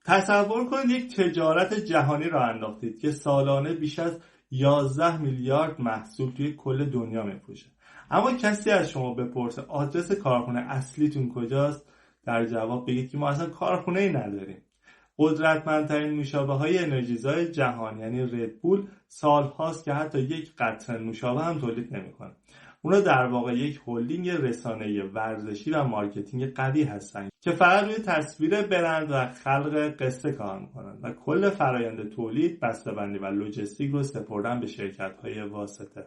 تصور کنید یک تجارت جهانی را انداختید که سالانه بیش از 11 میلیارد محصول توی کل دنیا میفروشه، اما کسی از شما بپرسه آدرس کارخونه اصلیتون کجاست، در جواب بگید که ما اصلا کارخونه ای نداریم. قدرتمندترین نوشابه های انرژیزای جهان یعنی ردبول سال هاست که حتی یک قطره نوشابه هم تولید نمیکنه. اونا در واقع یک هلدینگ رسانه‌ای ورزشی و مارکتینگ قوی هستن که فقط روی تصویر برند و خلق قصه کار میکنن و کل فرآیند تولید، بسته‌بندی و لوجستیک رو سپردن به شرکت‌های واسطه.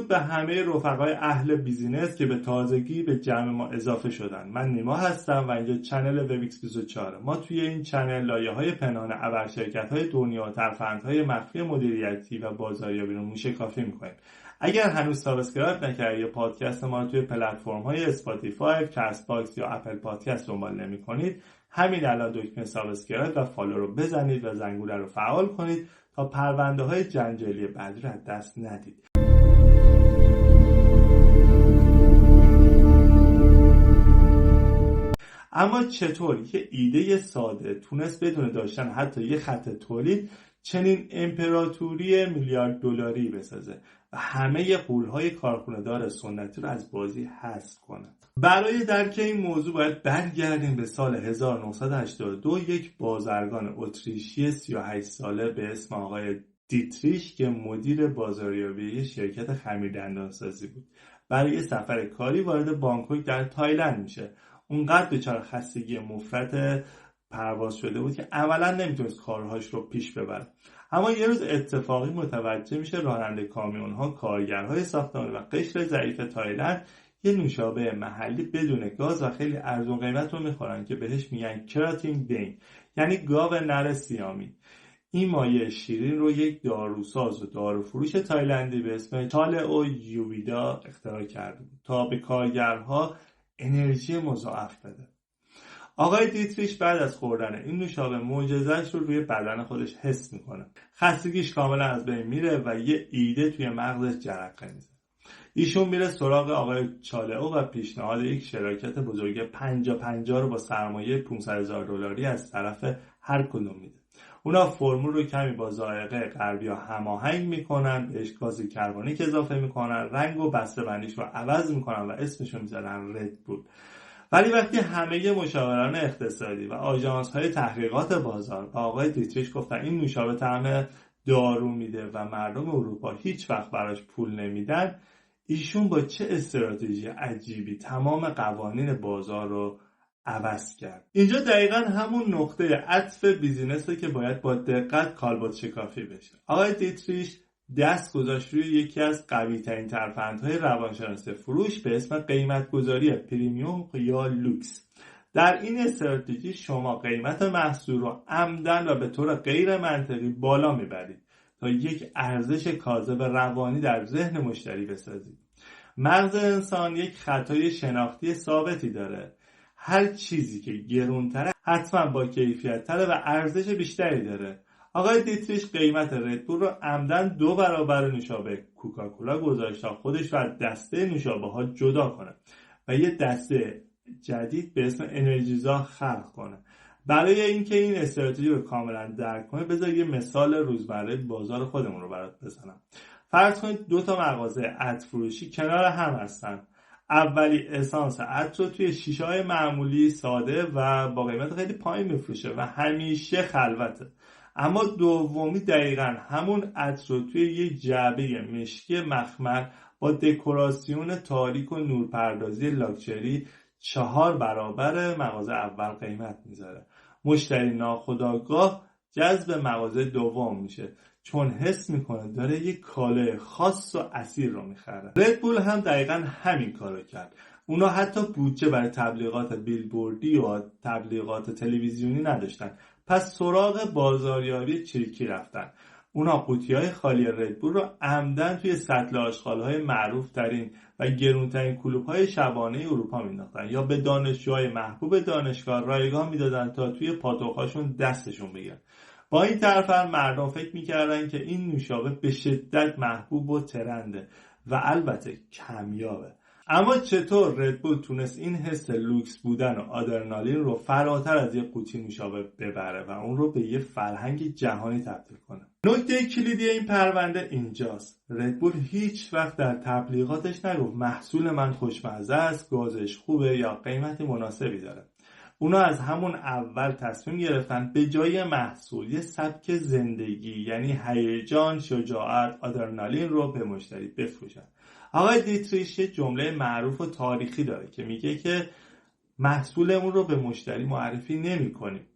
به همه رفقای اهل بیزینس که به تازگی به جمع ما اضافه شدن. من نیما هستم و اینجا چنل وبیکس 24. ما توی این چنل لایه‌های پنهان ابرشرکت‌های دنیا، ترفندهای مخفی مدیریتی و بازاریابی رو موشکافی می‌کنیم. اگر هنوز سابسکرایب نکردید یا پادکست ما رو توی پلتفرم‌های اسپاتیفای، کست باکس یا اپل پادکست دنبال نمی‌کنید، همین الان دکمه سابسکرایب و فالو رو بزنید و زنگوله رو فعال کنید تا پرونده‌های جنجالی بعدی رو از دست ندید. اما چطور یه ایده ساده تونست بدون داشتن حتی یه خط تولید چنین امپراتوری میلیارد دلاری بسازه و همه غول‌های کارخانه‌دار سنتی رو از بازی حذف کنه؟ برای درک این موضوع باید برگردیم به سال 1982. یک بازرگان اتریشی 38 ساله به اسم آقای دیتریش که مدیر بازاریابی شرکت خمیردندانسازی بود، برای سفر کاری وارد بانکوک در تایلند میشه. اونقدر دچار خستگی مفرط پرواز شده بود که عملا نمیتونست کارهاش رو پیش ببره. اما یه روز اتفاقی متوجه میشه راننده کامیون‌ها، کارگرهای ساختمان و قشر ضعیف تایلند یه نوشابه محلی بدون گاز و خیلی ارزون قیمت رو میخورن که بهش میگن کراتین بین، یعنی گاو نر سیامی. این مایع شیرین رو یک داروساز و داروفروش تایلندی به اسم چالئو یوویدا اختراع کرده بود تا به کارگرها انرژی مضاعف بده. آقای دیتریش بعد از خوردن این نوشابه معجزه‌اش رو روی بدن خودش حس میکنه. خستگیش کاملا از بین میره و یه ایده توی مغزش جرقه میزنه. ایشون میره سراغ آقای چالئو و پیشنهاد یک شراکت بزرگ 50-50 رو با سرمایه $500,000 از طرف هر کدوم میده. اونا فرمول رو کمی با ذائقه غربی‌ها هماهنگ میکنن، بهش گاز کربونیک اضافه میکنن، رنگ و بسته‌بندیش رو عوض میکنن و اسمش رو میذارن ردبول. ولی وقتی همه مشاوران اقتصادی و آژانس‌های تحقیقات بازار با آقای دیتریش گفتن این نوشابه طعم دارو میده و مردم اروپا هیچ وقت براش پول نمیدن، ایشون با چه استراتژی عجیبی تمام قوانین بازار رو عوض کرد. اینجا دقیقاً همون نقطه عطف بیزینسه که باید با دقت کالبد شکافی بشه. آقای دیتریش دست گذاشت روی یکی از قوی‌ترین ترفندهای روانشناسی فروش به اسم قیمت‌گذاری پریمیوم یا لوکس. در این استراتژی شما قیمت محصول رو عمدن و به طور غیر منطقی بالا میبرید تا یک ارزش کاذب روانی در ذهن مشتری بسازید. مغز انسان یک خطای شناختی ثابتی داره. هر چیزی که گرونتره حتما با کیفیت تره و ارزش بیشتری داره. آقای دیتریش قیمت ردبول رو عمدن 2 برابر نوشابه کوکاکولا گذاشت تا خودش رو از دسته نوشابه ها جدا کنه و یه دسته جدید به اسم انرژیزا خلق کنه. برای اینکه این استراتژی رو کاملا درک کنه بذار یه مثال روزمره بازار خودمون رو برات بزنم. فرض کنید 2 تا مغازه عطر فروشی کنار هم هستن. اولی اسانس عطر رو توی شیشه‌های معمولی ساده و با قیمت خیلی پایین میفروشه و همیشه خلوته. اما دومی دقیقاً همون عطر رو توی یه جعبه مشکی مخمل با دکوراسیون تاریک و نورپردازی لاکچری 4 برابر مغازه اول قیمت میذاره. مشتری ناخودآگاه جذب مغازه دوم میشه چون حس میکنه داره یک کالای خاص و اصیل رو میخره. ردبول هم دقیقاً همین کارو کرد. اونا حتی بودجه برای تبلیغات بیلبوردی و تبلیغات تلویزیونی نداشتن، پس سراغ بازاریابی چریکی رفتن. اونا قوطی‌های خالی ردبول رو عمدن توی سطل آشغال‌های معروف ترین و گرونترین کلوب‌های شبانه اروپا مینداختن یا به دانشجوهای محبوب دانشگاه رایگان میدادن تا توی پاتوق‌هاشون دستشون بگیرن. با این طرف مردم فکر میکردن که این نوشابه به شدت محبوب و ترنده و البته کمیابه. اما چطور ردبول تونست این حس لوکس بودن و آدرنالین رو فراتر از یه قوطی نوشابه ببره و اون رو به یه فرهنگ جهانی تبدیل کنه؟ نکته کلیدی این پرونده اینجاست. ردبول هیچ وقت در تبلیغاتش نگفت محصول من خوشمزه است، گازش خوبه یا قیمت مناسبی داره. اونا از همون اول تصمیم گرفتن به جای محصول یه سبک زندگی، یعنی هیجان، شجاعت، آدرنالین رو به مشتری بفروشن. آقای دیتریش یه جمله معروف و تاریخی داره که میگه که محصولمون رو به مشتری معرفی نمی کنیم،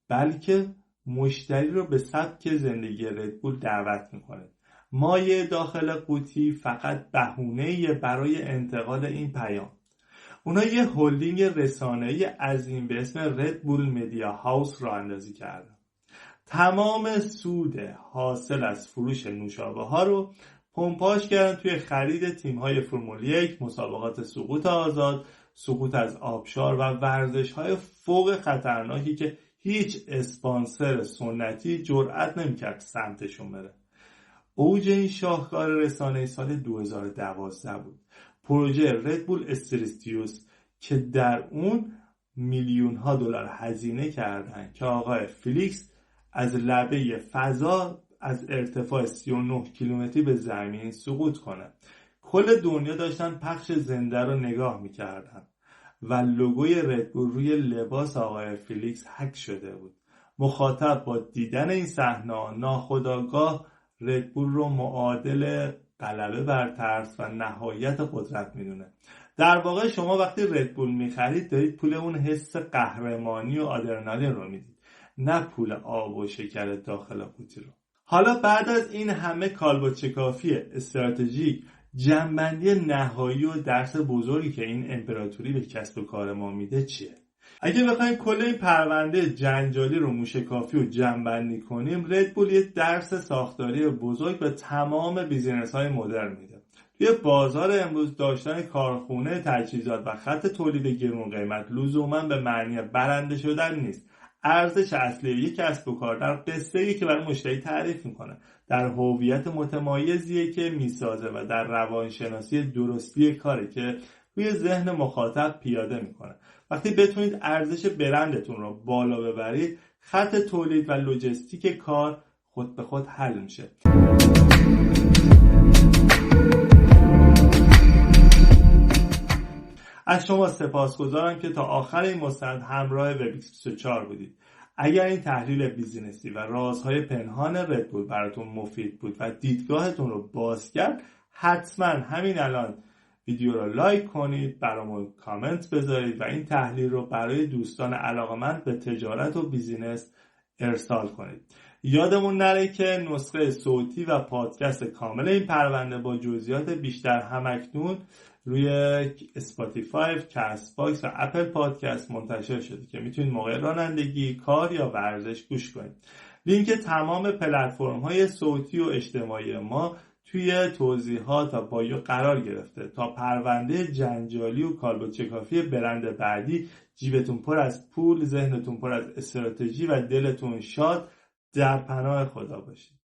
بلکه مشتری رو به سبک زندگی ردبول دعوت میکنه. مایع داخل قوطی فقط بهونه‌ایه برای انتقال این پیام. اونا یه هلدینگ رسانه‌ای عظیم به اسم ردبول مدیا هاوس راه اندازی کردن. تمام سود حاصل از فروش نوشابه ها رو پمپاژ کردن توی خرید تیم‌های فرمول 1، مسابقات سقوط آزاد، سقوط از آبشار و ورزش‌های فوق خطرناکی که هیچ اسپانسر سنتی جرئت نمی‌کرد سمتشون بره. اوج این شاهکار رسانه‌ای سال 2012 بود. پروژه ردبول استریستیوس که در اون میلیون‌ها دلار هزینه کردن که آقای فلیکس از لبه فضا از ارتفاع 39 کیلومتری به زمین سقوط کنه. کل دنیا داشتن پخش زنده رو نگاه میکردن و لوگوی ردبول روی لباس آقای فلیکس حک شده بود. مخاطب با دیدن این صحنه ناخودآگاه ردبول رو معادل غلبه بر ترس و نهایت قدرت میدونه. در واقع شما وقتی ردبول میخرید دارید پول اون حس قهرمانی و آدرنالین رو میدید، نه پول آب و شکر داخل قوطی رو. حالا بعد از این همه کالبد کافی استراتژیک، جنبندی نهایی و درس بزرگی که این امپراتوری به کسب و کار ما میده چیه؟ اگه بخوایم کل این پرونده جنجالی رو موشکافی و جنبندی کنیم، ردبول یه درس ساختاری بزرگ به تمام بیزینس‌های مدرن میده. توی بازار امروز داشتن کارخونه تجهیزات و خط تولید گرون قیمت لزوما به معنی برنده شدن نیست. ارزش اصلی یک کسب و کار در قصه‌ای که برای مشتری تعریف میکنه، در هویت متمایزیه که میسازه و در روانشناسی درستی کاری که روی ذهن مخاطب پیاده میکنه. وقتی بتونید ارزش برندتون رو بالا ببرید، خط تولید و لوجستیک کار خود به خود حل میشه. از شما سپاسگزارم که تا آخر این مستند همراه وبX24 بودید. اگر این تحلیل بیزینسی و رازهای پنهان ردبول براتون مفید بود و دیدگاهتون رو باز کرد، حتما همین الان ویدیو رو لایک کنید، برامون کامنت بذارید و این تحلیل رو برای دوستان علاقه‌مند به تجارت و بیزینس ارسال کنید. یادمون نره که نسخه صوتی و پادکست کامل این پرونده با جزئیات بیشتر همکنون روی اسپاتیفای، کست باکس و اپل پادکست منتشر شده که میتونید موقع رانندگی، کار یا ورزش گوش کنید. لینک تمام پلتفرم‌های صوتی و اجتماعی ما توی توضیحات و بایو قرار گرفته تا پرونده جنجالی و کالبد کافی برند بعدی جیبتون پر از پول، ذهنتون پر از استراتژی و دلتون شاد در پناه خدا باشید.